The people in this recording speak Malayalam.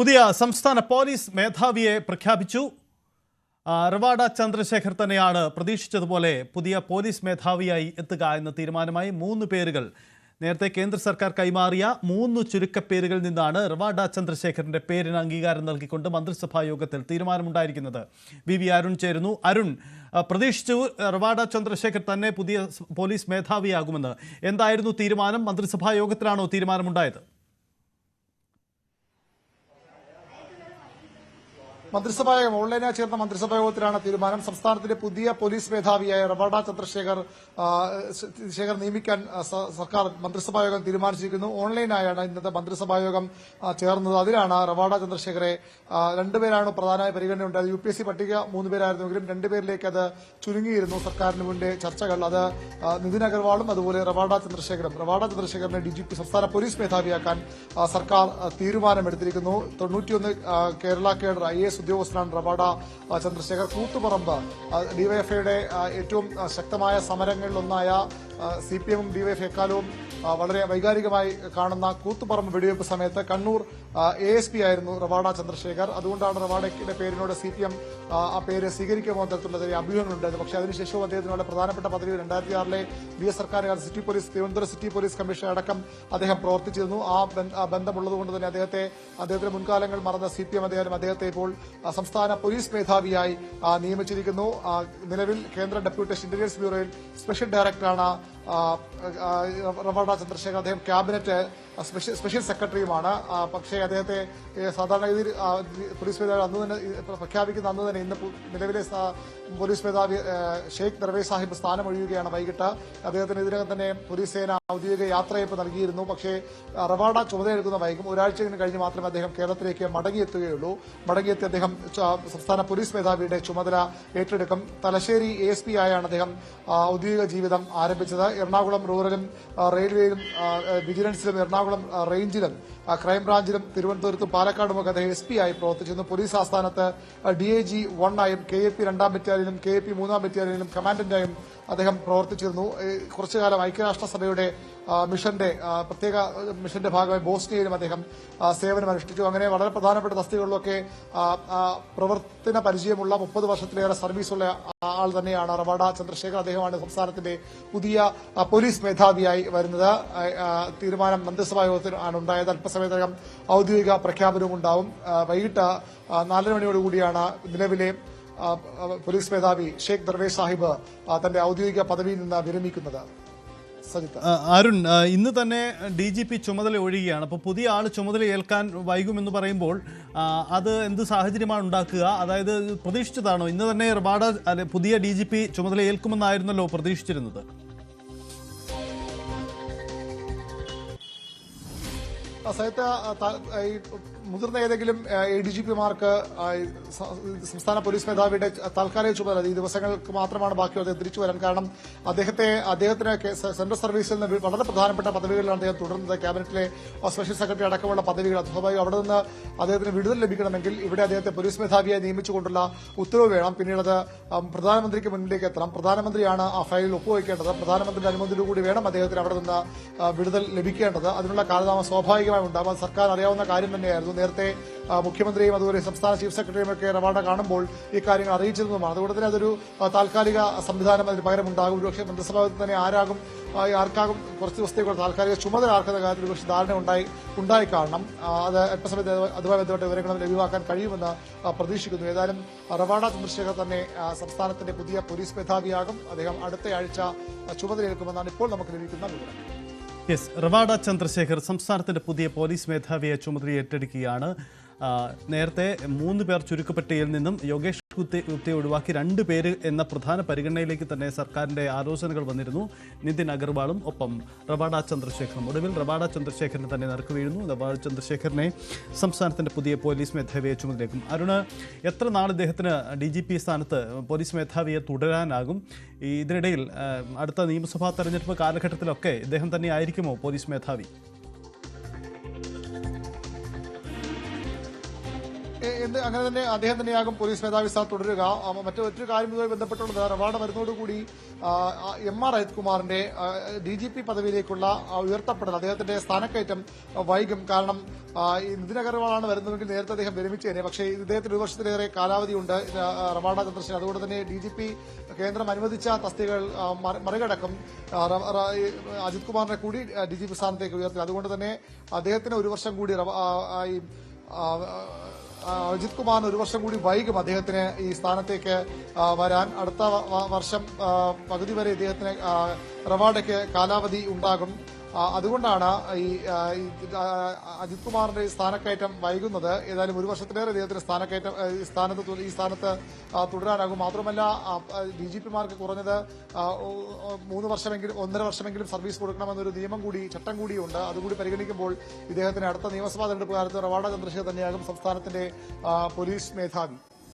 പുതിയ സംസ്ഥാന പോലീസ് മേധാവിയെ പ്രഖ്യാപിച്ചു. റവാഡ ചന്ദ്രശേഖർ തന്നെയാണ് പ്രതീക്ഷിച്ചതുപോലെ പുതിയ പോലീസ് മേധാവിയായി എത്തുക എന്ന തീരുമാനമായി 3 പേരുകൾ നേരത്തെ കേന്ദ്ര സർക്കാർ കൈമാറിയ 3 ചുരുക്കപ്പേരുകളിൽ നിന്നാണ് റവാഡ ചന്ദ്രശേഖറിന്റെ പേരിന് അംഗീകാരം നൽകിക്കൊണ്ട് മന്ത്രിസഭാ യോഗത്തിൽ തീരുമാനമുണ്ടായിരിക്കുന്നത്. വി അരുൺ ചേരുന്നു. അരുൺ, പ്രതീക്ഷിച്ചു റവാഡ ചന്ദ്രശേഖർ തന്നെ പുതിയ പോലീസ് മേധാവിയാകുമെന്ന്. എന്തായിരുന്നു തീരുമാനം? മന്ത്രിസഭാ യോഗത്തിലാണോ തീരുമാനമുണ്ടായത്? ഓൺലൈനായി ചേർന്ന മന്ത്രിസഭാ യോഗത്തിലാണ് തീരുമാനം. സംസ്ഥാനത്തിന്റെ പുതിയ പോലീസ് മേധാവിയായ റവാഡ ചന്ദ്രശേഖർ നിയമിക്കാൻ സർക്കാർ മന്ത്രിസഭാ യോഗം തീരുമാനിച്ചിരിക്കുന്നു. ഓൺലൈനായാണ് ഇന്നത്തെ മന്ത്രിസഭാ യോഗം ചേർന്നത്. അതിലാണ് റവാഡ ചന്ദ്രശേഖരെ 2 പേരാണ് പ്രധാനമായി പരിഗണനയുണ്ടായത്. UPSC പട്ടിക 3 പേരായിരുന്നെങ്കിലും 2 പേരിലേക്ക് അത് ചുരുങ്ങിയിരുന്നു സർക്കാരിന് മുന്നേ ചർച്ചകൾ. അത് നിതിൻ അഗർവാളും അതുപോലെ റവാഡ ചന്ദ്രശേഖരനെ DGP സംസ്ഥാന പോലീസ് മേധാവിയാക്കാൻ സർക്കാർ തീരുമാനമെടുത്തിരിക്കുന്നു. 91 കേരള കേഡർ IAS ഉദ്യോഗസ്ഥനാണ് റവാഡ ചന്ദ്രശേഖർ. കൂത്തുപറമ്പ് ഡിവൈഎഫ്ഐയുടെ ഏറ്റവും ശക്തമായ സമരങ്ങളിലൊന്നായ CPM ഡിവൈഎഫ്ഐ എക്കാലവും വളരെ വൈകാരികമായി കാണുന്ന കൂത്തുപറമ്പ് വെടിവെപ്പ് സമയത്ത് കണ്ണൂർ ASP ആയിരുന്നു റവാഡ ചന്ദ്രശേഖർ. അതുകൊണ്ടാണ് റവാഡയുടെ പേരിനോട് CPM ആ പേര് സ്വീകരിക്കുമോ തരത്തിലുള്ള ചെറിയ അഭ്യൂഹങ്ങളുണ്ടായത്. പക്ഷേ അതിനുശേഷവും അദ്ദേഹത്തിനുള്ള പ്രധാനപ്പെട്ട പദവി 2006 VS സർക്കാർ city police Thiruvananthapuram city police commissioner അടക്കം അദ്ദേഹം പ്രവർത്തിച്ചിരുന്നു. ആ ബന്ധമുള്ളതുകൊണ്ട് തന്നെ അദ്ദേഹത്തിന്റെ മുൻകാലങ്ങൾ മറന്ന CPM അദ്ദേഹത്തെ ഇപ്പോൾ സംസ്ഥാന പോലീസ് മേധാവിയായി നിയമിച്ചിരിക്കുന്നു. നിലവിൽ കേന്ദ്ര ഡെപ്യൂട്ടേഷൻ ഇന്റലിജൻസ് ബ്യൂറോയിൽ സ്പെഷ്യൽ ഡയറക്ടറാണ് റവാഡ ചന്ദ്രശേഖർ. അദ്ദേഹം ക്യാബിനറ്റ് സ്പെഷ്യൽ സെക്രട്ടറിയുമാണ്. പക്ഷേ അദ്ദേഹത്തെ സാധാരണഗതിയിൽ പോലീസ് മേധാവി അന്ന് തന്നെ പ്രഖ്യാപിക്കുന്ന അന്ന് തന്നെ ഇന്ന് നിലവിലെ പോലീസ് മേധാവി ഷെയ്ഖ് ദർവേഷ് സാഹിബ് സ്ഥാനമൊഴിയുകയാണ് വൈകിട്ട്. അദ്ദേഹത്തിന് ഇതിനകം തന്നെ പോലീസ് സേന ഔദ്യോഗിക യാത്രയപ്പ് നൽകിയിരുന്നു. പക്ഷേ റവാഡ ചുമതലയെടുക്കുന്ന വൈകും. ഒരാഴ്ച കഴിഞ്ഞ് മാത്രമേ അദ്ദേഹം കേരളത്തിലേക്ക് മടങ്ങിയെത്തുകയുള്ളൂ. മടങ്ങിയെത്തി അദ്ദേഹം സംസ്ഥാന പോലീസ് മേധാവിയുടെ ചുമതല ഏറ്റെടുക്കും. തലശ്ശേരി ASP ആയാണ് അദ്ദേഹം ഔദ്യോഗിക ജീവിതം ആരംഭിച്ചത്. എറണാകുളം റൂറലും റെയിൽവേയിലും വിജിലൻസിലും എറണാകുളം റേഞ്ചിലും ക്രൈംബ്രാഞ്ചിലും തിരുവനന്തപുരത്തും പാലക്കാടുമൊക്കെ അദ്ദേഹം SP ആയി പ്രവർത്തിച്ചിരുന്നു. പോലീസ് ആസ്ഥാനത്ത് DIG 1 ആയും KAP 2ാം ബറ്റാലിയനിലും KAP 3ാം ബറ്റാലിയനിലും കമാൻഡന്റായും അദ്ദേഹം പ്രവർത്തിച്ചിരുന്നു. കുറച്ചുകാലം ഐക്യരാഷ്ട്രസഭയുടെ പ്രത്യേക മിഷന്റെ ഭാഗമായി ബോസ്നിയയിലും അദ്ദേഹം സേവനമനുഷ്ഠിച്ചു. അങ്ങനെ വളരെ പ്രധാനപ്പെട്ട തസ്തികകളിലൊക്കെ പ്രവർത്തന പരിചയമുള്ള 30 വർഷത്തിലേറെ സർവീസുള്ള ആൾ തന്നെയാണ് റവാഡ ചന്ദ്രശേഖർ. അദ്ദേഹമാണ് സംസ്ഥാനത്തിന്റെ പുതിയ പോലീസ് മേധാവിയായി വരുന്നത്. തീരുമാനം മന്ത്രിസഭാ യോഗത്തിൽ ആണ് ഉണ്ടായത്. അല്പസമയത്തിനകം ഔദ്യോഗിക പ്രഖ്യാപനവും ഉണ്ടാവും. വൈകിട്ട് 4 മണിയോടുകൂടിയാണ് നിലവിലെ പോലീസ് മേധാവി ഷെയ്ഖ് ദർവേഷ് സാഹിബ് തന്റെ ഔദ്യോഗിക പദവിയിൽ നിന്ന് വിരമിക്കുന്നത്. അരുൺ, ഇന്ന് തന്നെ DGP ചുമതല ഒഴിയുകയാണ്. അപ്പോൾ പുതിയ ആൾ ചുമതല ഏൽക്കാൻ വൈകുമെന്ന് പറയുമ്പോൾ അത് എന്ത് സാഹചര്യമാണ് ഉണ്ടാക്കുക? അതായത് പ്രതീക്ഷിച്ചതാണോ? ഇന്ന് തന്നെ റവാഡ പുതിയ DGP ചുമതല ഏൽക്കുമെന്നായിരുന്നല്ലോ പ്രതീക്ഷിച്ചിരുന്നത്. മുതിർന്ന ഏതെങ്കിലും ADGPമാർക്ക് സംസ്ഥാന പോലീസ് മേധാവിയുടെ താൽക്കാലിക ചുമതല ഈ ദിവസങ്ങൾക്ക് മാത്രമാണ് ബാക്കിയുള്ളത് തിരിച്ചു വരാൻ. കാരണം അദ്ദേഹത്തിന് സെൻട്രൽ സർവീസിൽ നിന്ന് വളരെ പ്രധാനപ്പെട്ട പദവികളിലാണ് അദ്ദേഹം തുടരുന്നത്. ക്യാബിനറ്റിലെ സ്പെഷ്യൽ സെക്രട്ടറി അടക്കമുള്ള പദവികൾ. സ്വാഭാവികം അവിടെ നിന്ന് അദ്ദേഹത്തിന് വിടുതൽ ലഭിക്കണമെങ്കിൽ ഇവിടെ അദ്ദേഹത്തെ പോലീസ് മേധാവിയായി നിയമിച്ചുകൊണ്ടുള്ള ഉത്തരവ് വേണം. പിന്നീട് അത് പ്രധാനമന്ത്രിക്ക് മുന്നിലേക്ക് എത്തണം. പ്രധാനമന്ത്രിയാണ് ആ ഫയലിൽ ഒപ്പുവയ്ക്കേണ്ടത്. പ്രധാനമന്ത്രിയുടെ അനുമതിയോടുകൂടി വേണം അദ്ദേഹത്തിന് അവിടെ നിന്ന് വിടുതൽ ലഭിക്കേണ്ടത്. അതിനുള്ള കാലതാമസം സ്വാഭാവികമായി ഉണ്ടാകും. സർക്കാർ അറിയാവുന്ന കാര്യം തന്നെയായിരുന്നു. നേരത്തെ മുഖ്യമന്ത്രിയും അതുപോലെ സംസ്ഥാന ചീഫ് സെക്രട്ടറിയും ഒക്കെ റവാഡ കാണുമ്പോൾ ഈ കാര്യങ്ങൾ അറിയിച്ചിരുന്നതുമാണ്. അതുകൊണ്ട് തന്നെ അതൊരു താൽക്കാലിക സംവിധാനം അതിന് പകരമുണ്ടാകും. ഒരുപക്ഷെ മന്ത്രിസഭ തന്നെ ആർക്കാകും കുറച്ച് ദിവസത്തേക്കുള്ള താൽക്കാലിക ചുമതല ആർക്കുന്ന കാര്യത്തിൽ ഒരുപക്ഷെ ധാരണ ഉണ്ടായി കാണണം. അത് അല്പസമയത്ത് അതുമായി ബന്ധപ്പെട്ട വിവരങ്ങളും ലഭ്യമാക്കാൻ കഴിയുമെന്ന് പ്രതീക്ഷിക്കുന്നു. ഏതായാലും റവാഡ ചന്ദ്രശേഖർ തന്നെ സംസ്ഥാനത്തിന്റെ പുതിയ പോലീസ് മേധാവിയാകും. അദ്ദേഹം അടുത്തയാഴ്ച ചുമതലയേൽക്കുമെന്നാണ് ഇപ്പോൾ നമുക്ക് ലഭിക്കുന്ന വിവരം. റവാഡ ചന്ദ്രശേഖർ സംസ്ഥാനത്തിന്റെ പുതിയ പോലീസ് മേധാവിയെ ചുമതല ഏറ്റെടുക്കുകയാണ്. നേരത്തെ 3 പേർ ചുരുക്കപ്പട്ടികയിൽ നിന്നും യോഗേഷ് ഗുപ്തയെ ഒഴിവാക്കി 2 പേര് എന്ന പ്രധാന പരിഗണനയിലേക്ക് തന്നെ സർക്കാരിന്റെ ആലോചനകൾ വന്നിരുന്നു. നിതിൻ അഗർവാളും ഒപ്പം റവാഡ ചന്ദ്രശേഖറും. ഒടുവിൽ റവാഡ ചന്ദ്രശേഖരനെ തന്നെ നറുക്ക് വീഴുന്നു. റവാഡ ചന്ദ്രശേഖരനെ സംസ്ഥാനത്തിന്റെ പുതിയ പോലീസ് മേധാവിയെ ചുമതലയേക്കും. അരുണ്, എത്ര നാൾ ഇദ്ദേഹത്തിന് DGP സ്ഥാനത്ത് പോലീസ് മേധാവിയെ തുടരാനാകും? ഇതിനിടയിൽ അടുത്ത നിയമസഭാ തെരഞ്ഞെടുപ്പ് കാലഘട്ടത്തിലൊക്കെ ഇദ്ദേഹം തന്നെ ആയിരിക്കുമോ പോലീസ് മേധാവി? അങ്ങനെ തന്നെ അദ്ദേഹം തന്നെയാകും പോലീസ് മേധാവി സ്ഥാനം തുടരുക. മറ്റൊരു കാര്യവുമായി ബന്ധപ്പെട്ടുള്ളത് റവാഡ വരുന്നതോടുകൂടി MR അജിത് കുമാറിന്റെ DGP പദവിയിലേക്കുള്ള ഉയർത്തപ്പെടൽ അദ്ദേഹത്തിന്റെ സ്ഥാനക്കയറ്റം വൈകും. കാരണം നിതിൻ അഗർവാളാണ് വരുന്നതെങ്കിൽ നേരത്തെ അദ്ദേഹം വിരമിച്ചേനെ. പക്ഷേ ഇദ്ദേഹത്തിന് 1 വർഷത്തിലേറെ കാലാവധിയുണ്ട് റവാഡ ചന്ദ്രശേഖർ. അതുകൊണ്ട് തന്നെ DGP കേന്ദ്രം അനുവദിച്ച തസ്തികകൾ മറികടക്കും അജിത് കുമാറിനെ കൂടി DGP സ്ഥാനത്തേക്ക് ഉയർത്തി. അതുകൊണ്ട് തന്നെ അദ്ദേഹത്തിന് 1 വർഷം കൂടി അജിത് കുമാറിന് 1 വർഷം കൂടി വൈകും അദ്ദേഹത്തിന് ഈ സ്ഥാനത്തേക്ക് വരാൻ. അടുത്ത വർഷം പകുതി വരെ ഇദ്ദേഹത്തിന് റവാഡയ്ക്ക് കാലാവധി ഉണ്ടാകും. അതുകൊണ്ടാണ് ഈ അജിത് കുമാറിന്റെ സ്ഥാനക്കയറ്റം വൈകുന്നത്. ഏതായാലും 1 വർഷത്തിലേറെ ഇദ്ദേഹത്തിന് ഈ സ്ഥാനത്ത് തുടരാനാകും. മാത്രമല്ല DGPമാർക്ക് കുറഞ്ഞത് 3 വർഷമെങ്കിലും 1.5 വർഷമെങ്കിലും സർവീസ് കൊടുക്കണമെന്നൊരു ചട്ടം കൂടിയുണ്ട്. അതുകൂടി പരിഗണിക്കുമ്പോൾ ഇദ്ദേഹത്തിന് അടുത്ത നിയമസഭാ തെരഞ്ഞെടുപ്പ് കാലത്ത് റവാഡ ചന്ദ്രശേഖർ തന്നെയാകും സംസ്ഥാനത്തിന്റെ പോലീസ് മേധാവി.